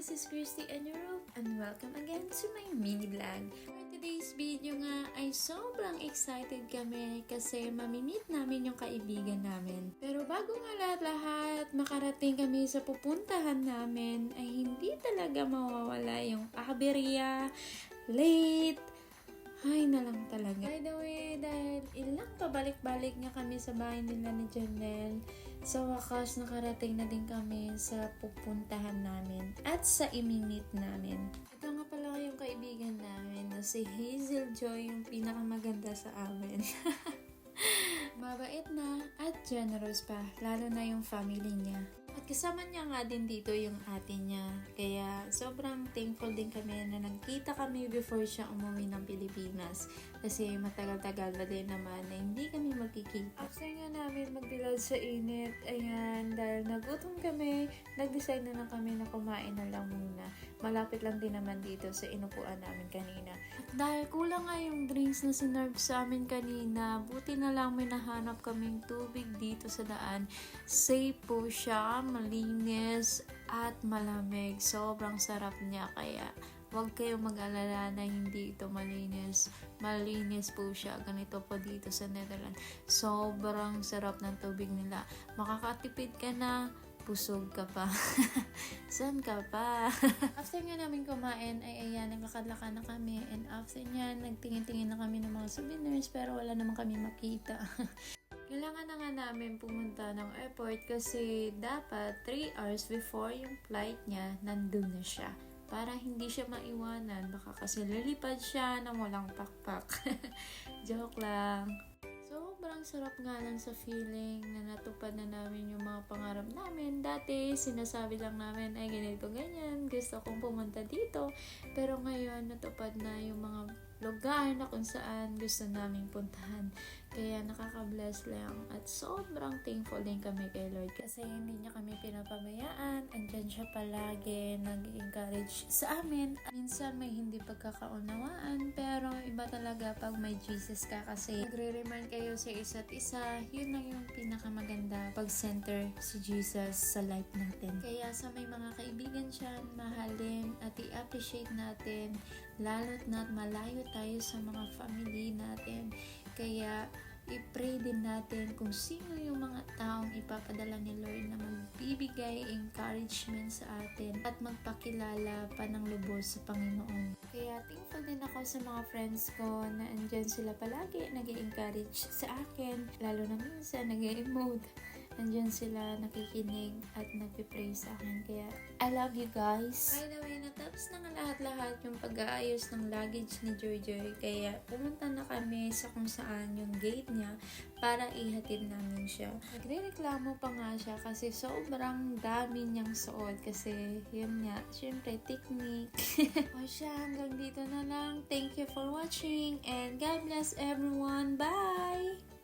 this is Christy and Europe and welcome again to my mini vlog. For today's video nga ay sobrang excited kami kasi mamimit namin yung kaibigan namin. Pero bago nga lahat-lahat makarating kami sa pupuntahan namin ay hindi talaga mawawala yung aberya, late, ay na lang talaga. By the way, dahil ilang pabalik-balik nga kami sa bahay nila ni Janelle, sa wakas nakarating na din kami sa pupuntahan namin at sa imimit namin. Ito nga pala yung kaibigan namin na si Hazel Joy, yung pinakamaganda sa amin. Mabait na at generous pa, lalo na yung family niya. At kasama niya nga din dito yung ate niya. Kaya sobrang thankful din kami na nagkita kami before siya umuwi ng Pilipinas. Kasi matagal-tagal na din naman na hindi kami magkikita. After nga namin magbilad sa init, ayan, dahil nagutom kami, nag-decide na lang kami na kumain na lang muna. Malapit lang din naman dito sa inupuan namin kanina. At dahil kulang nga yung drinks na sinerve sa amin kanina, buti na lang may nahanap kaming tubig dito sa daan. Safe po siya, malinis at malamig. Sobrang sarap niya kaya huwag kayong mag-alala na hindi ito malinis. Malinis po siya. Ganito po dito sa Netherlands. Sobrang sarap ng tubig nila. Makakatipid ka na, busog ka pa. Saan ka pa? After nga namin kumain, ay ayan, naglakad-lakad na kami. And after niya, nagtingin-tingin na kami ng mga souvenirs pero wala naman kami makita. Kailangan na nga namin pumunta ng airport kasi dapat 3 hours before yung flight niya, nandun na siya. Para hindi siya maiwanan. Baka kasi lalipad siya na walang pakpak. Joke lang. Sobrang sarap nga lang sa feeling na natupad na namin yung mga pangarap namin. Dati, sinasabi lang namin, ay ganito, ganyan. Gusto kong pumunta dito. Pero ngayon, natupad na yung mga lugar na kung saan gusto namin puntahan. Kaya nakaka-bless lang at sobrang thankful din kami kay Lord kasi hindi niya kami pinapabayaan. Andyan siya palagi, nag-encourage sa amin. Minsan may hindi pagkakaunawaan pero iba talaga pag may Jesus ka kasi nagre-remind kayo sa isa't isa. Yun lang yung pinakamaganda pag center si Jesus sa life natin. Kaya sa may mga kaibigan siya, mahalin at i-appreciate natin lalo't na malayo tayo sa mga family natin. Kaya i-pray din natin kung sino yung mga taong ipapadala ni Lord na magbibigay encouragement sa atin at magpakilala pa ng lubos sa Panginoon. Kaya thankful din ako sa mga friends ko na andyan sila palagi nag-i-encourage sa akin, lalo na minsan nag-i-emote. Andyan sila nakikinig at nagpipray sa akin. Kaya I love you guys. By the way, natapos na nga lahat-lahat yung pag-aayos ng luggage ni Joy. Kaya pumunta na kami sa kung saan yung gate niya para ihatid namin siya. Nagre-reklamo pa nga siya kasi sobrang dami niyang suot. Kasi yun nga, syempre technique. O siya, hanggang dito na lang. Thank you for watching and God bless everyone. Bye!